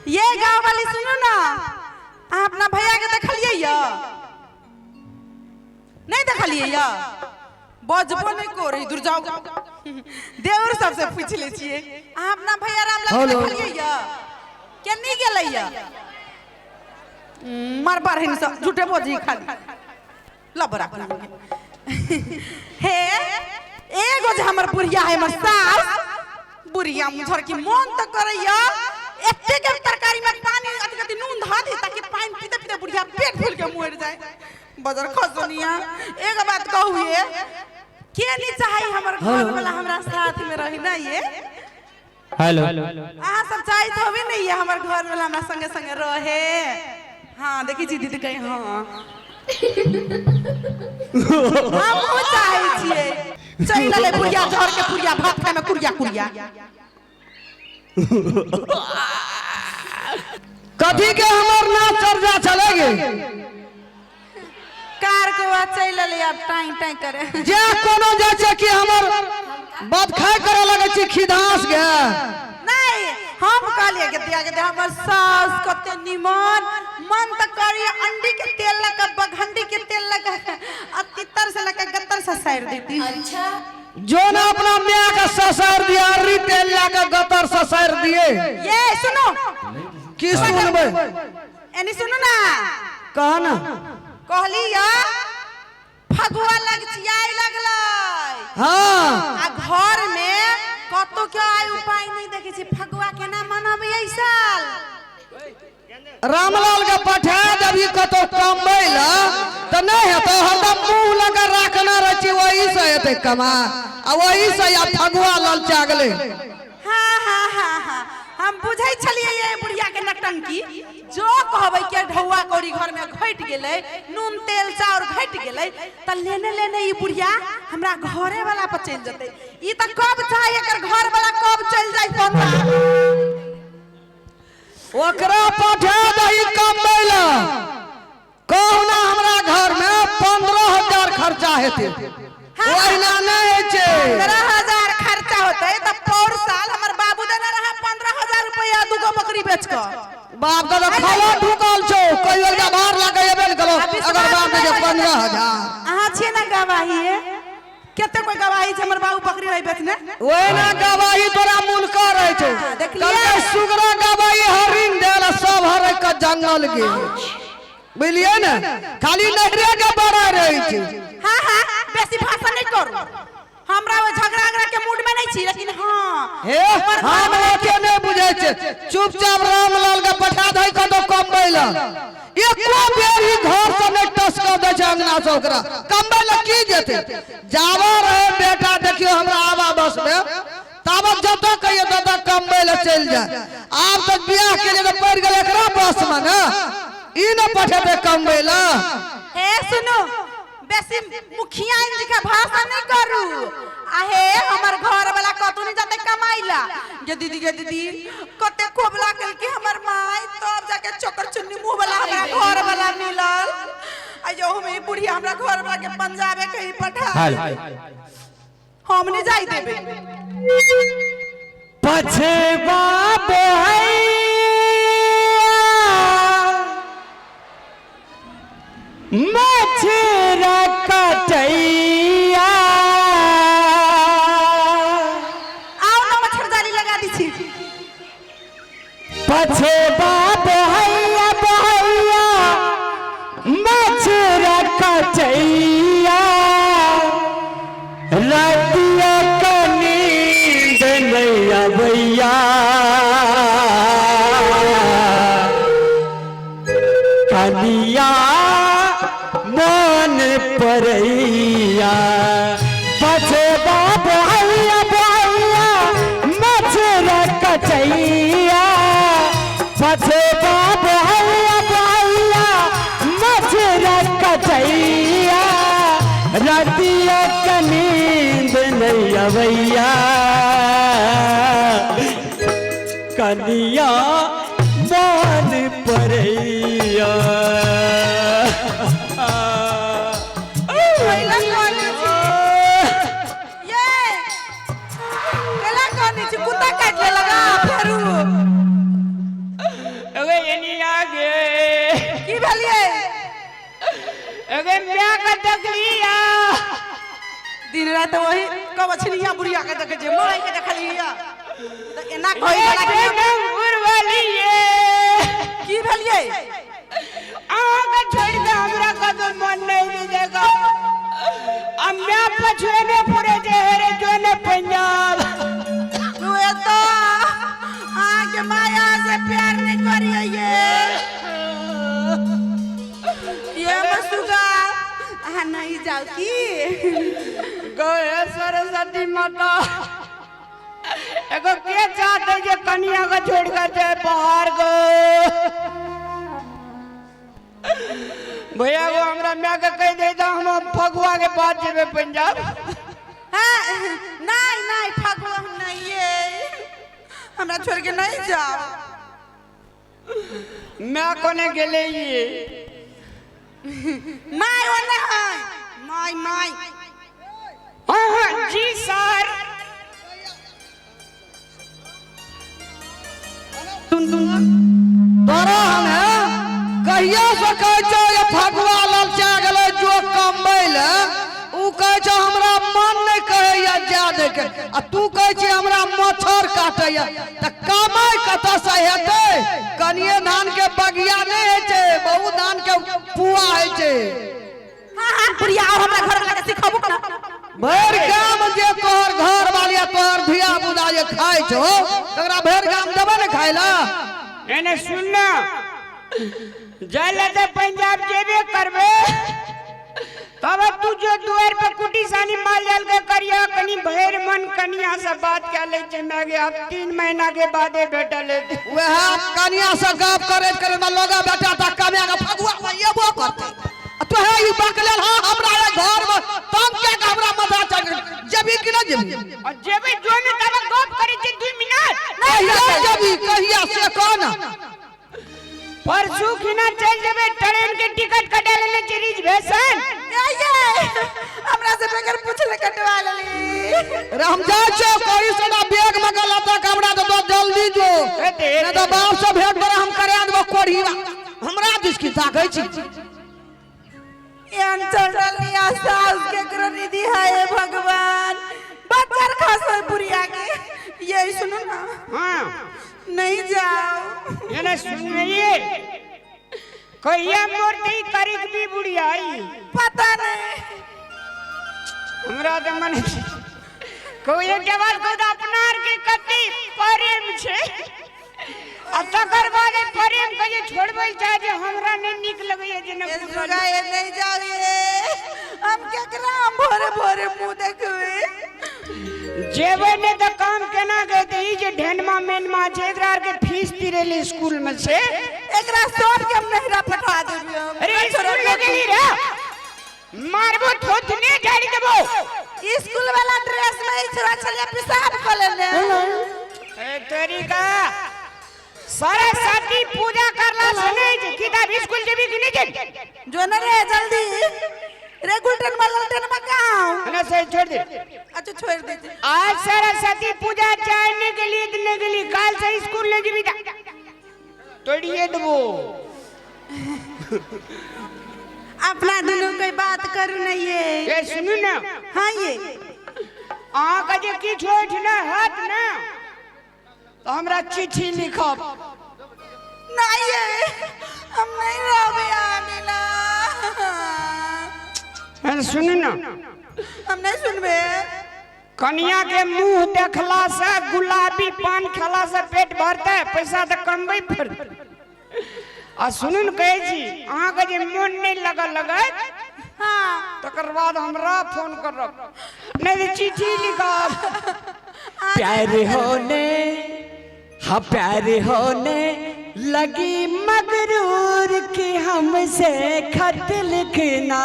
ये गाँव वाली सुनो ना, आप अपना भैया के देखलिए या नहीं देखलिए या बजबो नहीं को रही, दूर जाओ देवर सबसे पूछ ले छिए। आप अपना भैया रामलाल के देखलिए या के नहीं गेलै या मार बार हिन सब झूठे बोजी खाली लबरा हे एगो जे हमर बुढ़िया है हमर सास बुढ़िया मुझर की मन त करैया एते के तरकारी में पानी अति नून धा दी ताकि पानी पीते पीते बुढ़िया पेट फूल के मर जाए। बजर खसनिया एगो बात कहू ये के नहीं चाहे हमर घर वाला हमरा साथ में रही ना ये हेलो आ सब चाहे तो भी नहीं है हमर घर वाला हमरा संगे संगे रहे। हां देखी जी दीदी कहे हां हम हो चाहे छिए चल ले बुढ़िया झर के पुरिया भात खाए में कुरिया कुरिया कथी के हमर नाम चर्चा चलेगे कार को चल ले अब टाइम टाइम करे जे कोनो जे छै कि हमर बात खाए करे लगे छी खिधास गे नहीं हम कहलिए के दिया के हमर सास कते निमन मन त करी अंडी के तेल लगा बघंडी के तेल लगा अतितर से लगा गत्तर से साइर देती। अच्छा जो ना अपना मियां का ससुर दिया री तेल लगा गतर ससुर दिए ये सुनो की सुनबे एनी सुनो ना कह ना कहली या फगुआ लग चियाई लगलै हां आ घर में कतो के आय उपाय नहीं देखे छी फगुआ केना मनाबे ऐ साल रामलाल के पठा देबी कतो कमबैला त नहीं हेतो हरदम मुंह लगा रखना रची वही से हेते कमा आ वही से या फगुआ ललचा गेले। हां हां हां हां हम बुझै छलिए ये बुढ़िया के नटंकी जो कहबै के ढौआ कौड़ी घर में घट गेलै नून तेल चाउर घट गेलै त लेने लेने ई बुढ़िया हमरा घरे वाला पर चल जतै ई त कब चाहे एकर घर वाला कब चल जाय पता ओकरा पठा दही कमबैला कहना हमरा घर में 15,000 खर्चा हेते ओहिना नहीं छै 15,000 खर्चा होतै त पौर साल हमर बाबू देने रहा 15,000 रुपया दूगो बकरी बेच क बाप का खावा ढुकल छौ कई बेर बाहर लगे एबे न करो अगर बाप दे 15,000 अहाँ छिए ना गवाही केते कोई गवाही छै हमर बाबू बकरी नहीं बेचने ओहिना गवाही तोरा मूल कर रहे छौ कते सुगरा गवाही हरिन देल सब हरे के जंगल के बुझलिए ना खाली नहरे के बड़ा रहे छै। हां हां बेसी भाषण नहीं करू हमरा वो झगड़ा झगड़ा के मूड में नहीं छी लेकिन हां हे हम के नहीं बुझे छै चुपचाप रामलाल के पठा दई कतो कमबैला एको बेरी घर से नहीं टस क दे छै अंगना से ओकरा कमबैला की जेते जावा रहे बेटा देखियो हमरा आवा बस में ताबत जब तक कहियो तब कमबैला चल जाए आप तक बियाह के लिए पड़ गेल एकरा बस में ना ई न पठेबे कमबैला। हे सुनो बेसी मुखिया जी का भाषा नहीं करू आहे हमर घर वाला कतु नहीं जाते कमाइला गे दीदी कते खोबला कल के हमर माई तब जाके चोकर चुन्नी मुंह वाला हमरा घर वाला मिलल अयो हम ई बुढ़िया हमरा घर वाला के पंजाबे कहीं पठा हम नहीं जाई देबे पछे बाबो मछरा कटैया आओ ना मच्छरदानी लगा दी छी पछे बाबो हैया बहैया मछरा कटैया रतिया का नींद नहीं अबैया कनिया मन परैया पछे बाबो हैया बहैया मछरा कटैया पछे बाबो हैया बहैया मछरा कटैया रतिया का नींद नहीं अबैया कनिया मन परैया गे की भलिए अगे म्या का देखलिया दिन रात वही कब छनिया बुढ़िया के देखे जे माई के देखलिया तो एना कोई वाला वाली की भलिए आगे छोड़ दे हमरा का तो मन नहीं देगा अम्मा पछुए पूरे चेहरे जो ने पंजाब तू तो आगे माया से प्यार नहीं करिए ये मसुगा आ नहीं जाओ की गए सरस्वती माता एगो के चाहते जे कन्या का छोड़ कर जाए बाहर गो भैया को हमरा म्या के कह दे दा हम फगुआ के बाद जेबे पंजाब हाँ नहीं नहीं फगुआ नहीं है हमरा छोड़ के नहीं जाओ मैं कोने गेले ये माई वाला है माई माई हाँ जी सर तोरा हमें कहिया से कहे छो ये फगुआ ललचा गेले जो कमबैले उ कहे छो हमरा मन नहीं कहे या जादे के आ तू कहे छी हमरा मच्छर काटे या त कमाई कत से हेते कनिए धान के बगिया नहीं है छे बहुत धान के पुआ है छे हाँ हाँ बुढ़िया और हमरा घर लगा सिखाबो ना भर गाम जे तोहर घर वालिया तोहर धिया बुदा जे खाय छो तकरा भर गाम देबे ने खाइला एने सुनना जाले तो पंजाब जेबे करबे तब तू जो दुआर पे कुटी सानी माल जाल के करिया कनी भैर मन कनिया से बात क्या ले चना गया अब 3 महीना के बाद बेटा ले वह कनिया से गप करे करे में लोगा बेटा ता कमे का फगुआ ये वो करते तो है यू बकले हां हमरा रे घर में तम के हमरा माथा चढ़ जबी कि ना जबी और जेबे जो ने तब गप करी छे 2 मिनट नहीं जबी कहिया से कौन परसों खिना चल जेबे ट्रेन के टिकट कटा लेले छे रिजर्वेशन ये हमरा से बेगर पूछले कटवा लेली राम जा छो कोई सदा बैग में गला तक हमरा तो जल्दी जो ना तो बाप से भेंट कर हम करे देबो कोढ़ीवा हमरा दिस की ताकै छी यान चढ़लिया सास के करनिधि है भगवान बच्चर खासो बुढ़िया के ये सुनो ना हां नहीं जाओ ये ना सुनिए कहिया मोर नहीं करिक भी बुढ़िया आई पता नहीं हमरा तो मन कोई एक जवान को तो अपनार के कति प्रेम छे आ तकर बाद प्रेम के जे छोड़बै चाहे जे हमरा ने निक लगैए जे न सुगा ये नहीं जाओ ये हम केकरा भोरे भोरे मुंह देखबे जेबे ने तो काम केना कहते ई जे ढेनमा मेनमा छे एकरा के फीस तिरेली स्कूल में से एकरा सब के हम नहरा पठा देबे हम अरे स्कूल में गेली रे मारबो थोथने झाड़ी देबो स्कूल वाला ड्रेस में छोरा छलिया पेशाब कर लेले ए तेरी का सरस्वती पूजा करला सने जे किताब स्कूल जेबी कि नहीं जे जो न रे जल्दी रे गुलटन मलटन में गाओ ना सही छोड़ दे अच्छा छोड़ दे आज सरस्वती पूजा चाहने के लिए इतने के लिए काल से स्कूल नहीं जीविता तोड़िए दबो अपना दोनों कोई बात करू नहीं ये सुनो ना हाँ ये आँख जे की छोड़ ना हाथ ना तो हमरा चिट्ठी लिखब नहीं ये हम नहीं रोबे आमिला सुनो ना हम नहीं सुनबे कन्या के मुंह देखला से गुलाबी पान खला से पेट भरता है पैसा तो कमबै पर आ सुनू न कहे छी अहाँ के जे मन नहीं लगा हाँ तकर बाद हमरा फोन करब नहीं तो चिट्ठी लिखब प्यार होने हाँ प्यार होने लगी मगरूर की हमसे खत लिखना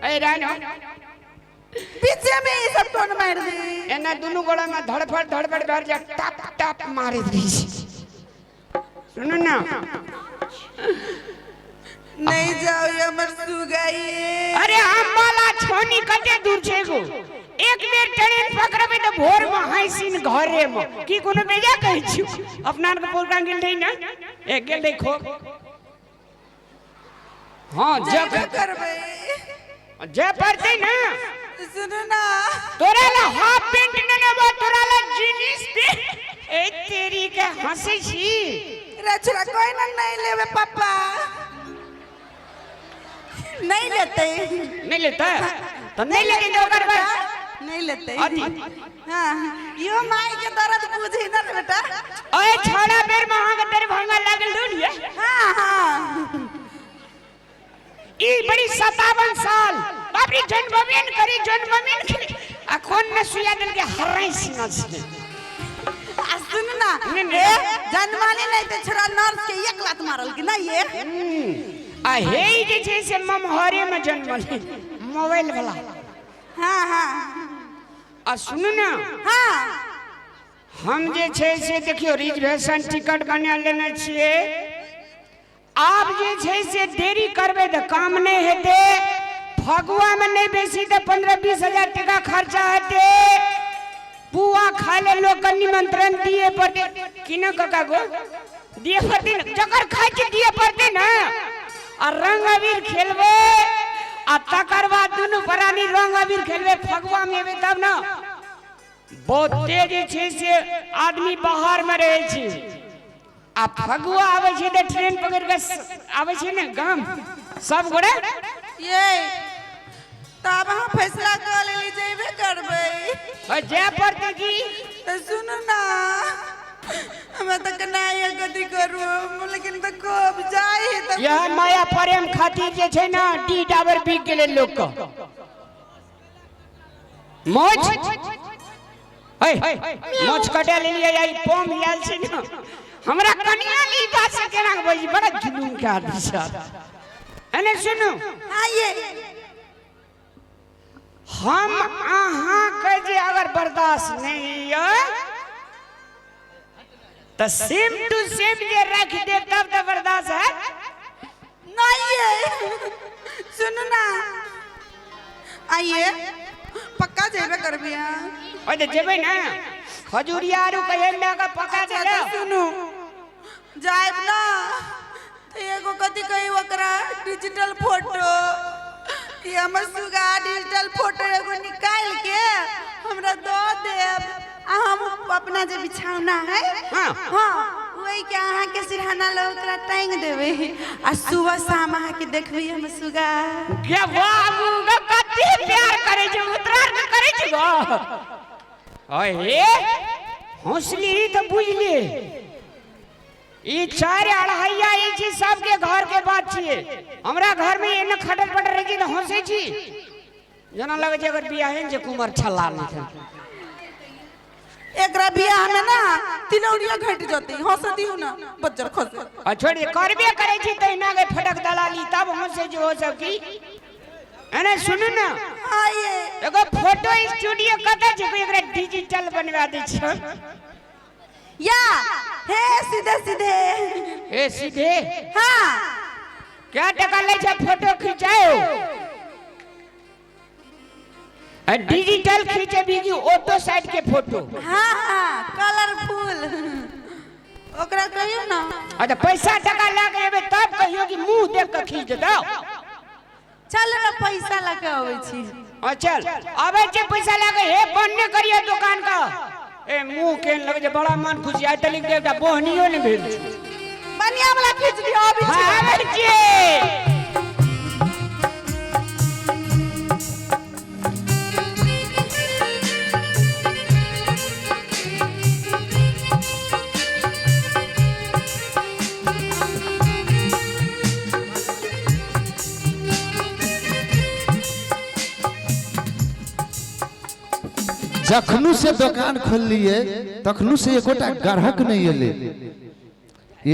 ए रानो पीछे में ये सब टोन मार दी एना दोनों गोड़ा में धड़फड़ भर जा टप टप मारे दी सुनो ना नहीं जाओ ये मर सुगा ये अरे हम वाला छोनी कते दूर छे गो एक बेर ट्रेन पकड़बे तो भोर में हाइसिन घरे में की कोनो बेजा कहै छी अपना के प्रोग्राम गेल रही ना एक गेल देखो हाँ जब जेबे करबे जे पड़ते ना सुनो ना तोरा ला हाफ पैंट न लेबो तोरा ला जीन्स पे ए तेरी के हंसी छी रे छोरा कोई ना नहीं लेबे पापा नहीं लेते नहीं लेता तो नहीं लेके दो कर नहीं लेते आती हां यो माई के दर्द बुझी ना रे बेटा ओए छोड़ा बेर महा के तेरे भंगा लागल दुनिया हां हां ई बड़ी 57 साल बापरी जन्मदिन करी आ कौन न सुया दिल के हराई सीना से आ सुन ना ए जन्माली नहीं ते छोरा नर्स के एक लात मारल कि ना ये आ हे जे छै से ममहरे में जन्मली मोबाइल वाला हां हां आ सुन ना हां हम जे छै से देखियो रिजर्वेशन टिकट बना लेने छिए आप जे छै से देरी करबे त काम नहीं हेते फगुआ में नहीं बेसी तो 15-20 हजार टका खर्चा हेते पुआ खा ले लोग का निमंत्रण दिए पड़ते कि न काका गो दिए पड़ते न जकर खाए के दिए पड़ते ना और रंग अबीर खेलबे आ तकर बाद दुनु प्राणी रंग अबीर खेलबे फगुआ में एबे तब ना बहुत तेज छै से आदमी बाहर में रहे छी आ फगुआ आवे छै त ट्रेन पकड़ के आवे छै ने गांव सब गोरे ये तब हम फैसला कर ले जेबे करबे जे पड़ते की तो सुन ना हम त कनाया गति करू लेकिन त कब जाए त यह माया प्रेम खातिर जे छै ना डी टावर बिक गेले लोग का मोच मोच कटा ले लिया आई पम याल छै ना हमरा कनिया ली बात से केना बजी बड़ा जुलूम के आदमी साहब एने सुनो हां ये हम आहा के जे अगर बर्दाश्त नहीं है तो सेम टू सेम जे रख दे तब तो बर्दाश्त है नहीं ये सुन ना आइए पक्का जेबे करबे ओए तो जेबे ना खजूरिया आरू कहे ना का पका दे ले सुनो जाइब ना तो एगो कथी कही ओकरा डिजिटल फोटो ये हमर सुगा डिजिटल फोटो एगो निकाल के हमरा दो देब आ हम अपना जे बिछौना है हां हां वही के अहाँ के सिरहाना लो ओकरा टांग देबे आ सुबह शाम अहाँ के देखबे हम सुगा के बाबू का कते प्यार करे छै उतरार के करे छै गो ओए हे हौसली तो बुझली ई चार अढ़ाइया ई चीज सबके घर के बात छिए हमरा घर में एने खटल पटल रही तो हंसे छी जना लगे छै अगर बियाह है जे कुमार छल्ला नहीं एकरा बियाह में ना तिलौड़िया घट जती हंस दियो ना बच्चा खस आ छोड़ी करबे करे छी त इना के फटक दलाली तब हंसे जो हो सब की एने सुन ना आइए एगो फोटो स्टूडियो कत छै एकरा डिजिटल बनवा दे छ या हे सीधे सीधे ए सीधे हाँ क्या टका ले छै फोटो खिंचाओ डिजिटल खींचे भी की ऑटो साइड के फोटो हाँ हाँ कलरफुल ओकरा कहियो ना अच्छा पैसा टका लागे एबे तब कहियो कि मुंह देख के खींच दो चल ना पैसा लगे आवे छी चल आबे छै पैसा लागे हे बनने करिए दुकान का ए मुंह केन लगे जे बड़ा मन खुशी आइ तलिक देवता बोहनियो ने भेल बनिया वाला खींच दियो अभी आबे छी जखनू से दुकान खोलिए तखनू से एकोटा ग्राहक नहीं एले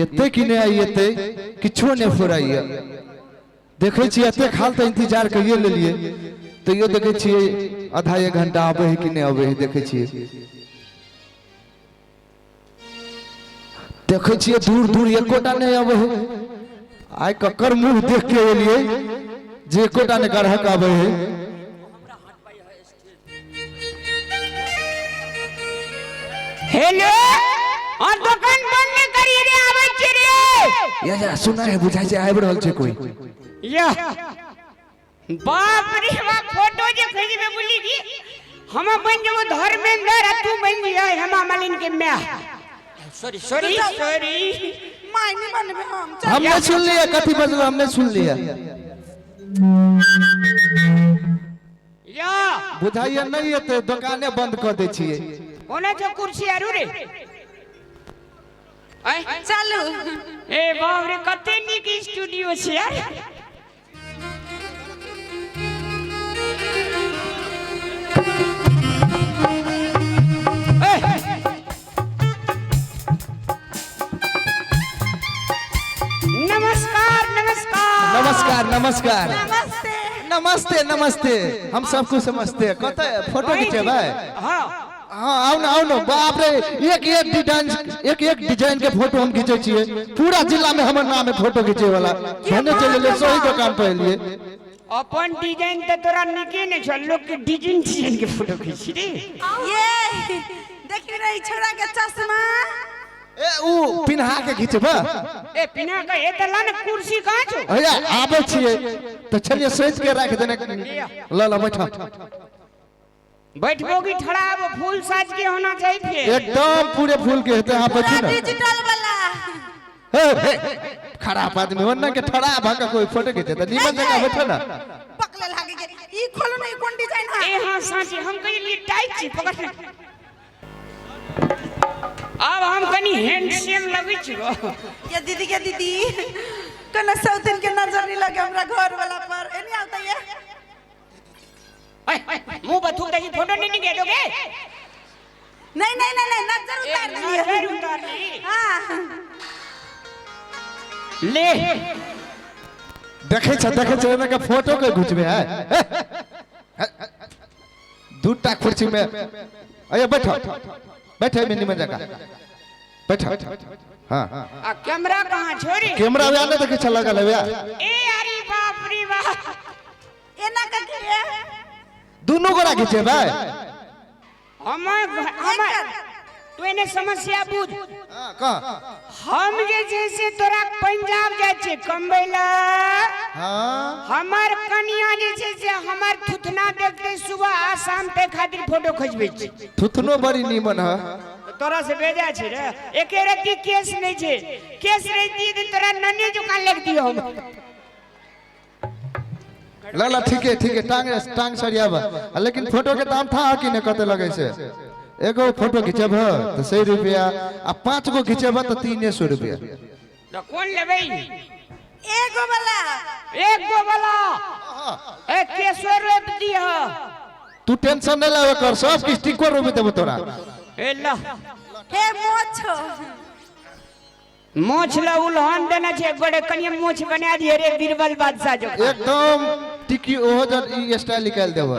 एते कि नहीं आई एते किछो नहीं फुराइए देखे छी एते खाल त इंतजार करिए लेलिए तो यो देखे छी आधा एक घंटा आबे है कि नहीं आबे है देखे छी दूर दूर एकोटा नहीं आबे है आइ ककर मुंह देख के एलिए जे एकोटा ने ग्राहक आबे है हेलो और दुकान बंद करिए रे आवे छी रे या सुना है बुझाई से आबि रहल छै कोई या बाप रे बाप फोटो जे खरीदबे बोली की हम बन जेबो धर्मेंद्र आ तू बन जिया हेमा मालिनी के मैं सॉरी सॉरी सॉरी मायने बनबे हम हमने सुन लिया कथी बजल हमने सुन लिया या बुझाइए नहीं एते दुकाने बंद कर दै छियै कोना छ कुर्सी आरु रे आय चलू ए बाप रे कते नीक स्टूडियो छै यार नमस्कार नमस्कार नमस्कार नमस्कार नमस्ते नमस्ते नमस्ते हम सबको समझते हैं कत फोटो खींचेबै हां हाँ आओ ना बाप रे एक डिजाइन के फोटो हम खींचे छिए पूरा जिला में हमर नाम है फोटो खींचे वाला भने चले ले सही दुकान पे लिए अपन डिजाइन त तोरा निके ने छ लोग के डिजाइन के फोटो खींची रे ये देखी रही छोरा के चश्मा ए ऊ पिन्हा के खींचबा ए पिना का ए त लान कुर्सी कहां छ भैया आबे छिए तो चलिए सोच के रख देने ल ल बैठा बैठबो की ठड़ाब फूल साज के होना चाहिए फिर एकदम पूरे फूल के हेते यहाँ बैठी ना डिजिटल वाला खराब आदमी वरना के ठड़ा भागा कोई फोटो खींचे तो नीमन जगह बैठा ना पकले लागे के ई खोलो नहीं कोन डिजाइन है ए हां साची हम कहीं लिए टाइट छी पकड़ अब हम कनी हैंडसम लगै छी ये दीदी के दीदी कना सौतन के नजर नहीं लगे हमरा घर वाला पर ए नहीं आता ये मुंह पर थूक दे फोटो नहीं निकाल दोगे नहीं नहीं नहीं नजर उतार दिए नजर उतार ली हां ले देखे छ एमे के फोटो के घुचबे है दूटा कुर्सी में अये बैठो बैठे में निमन जगह बैठो हां आ कैमरा कहां छोरी कैमरा वे आने देखे छ लगल है ए अरे बाप रे बाप एना का के दोनों गोरा खींचे भाई हम तू एने समस्या बुझ का हम जे जैसे तोरा पंजाब जाय छे कंबैला हां हमर कनिया जे छे से हमर थुथना देखते सुबह आ शाम ते खातिर फोटो खिचबै छी थुथनो बड़ी नीमन है तोरा से भेजा छे रे एके रत्ती केस नहीं छे केस नहीं दी त तोरा नन्हे दुकान लग दियो हम ला ठीक है टांग सरियाबा लेकिन फोटो के दाम था कि न कते लगे से एगो फोटो खिंचब तो 100 रुपया आ 5 गो खिंचब तो 300 रुपया तो कौन लेबै एगो वाला एक गो वाला एक केसो रोप दिया तू टेंशन नहीं ले कर सब किस टिको रोप देबो तोरा ए ला हे मोछो मोछ ला उल्हान देना छे बड़े कनिया मोछ बना दिए रे बीरबल बादशाह जो एकदम टिकी ओहो जन ई स्टाइल निकाल देबो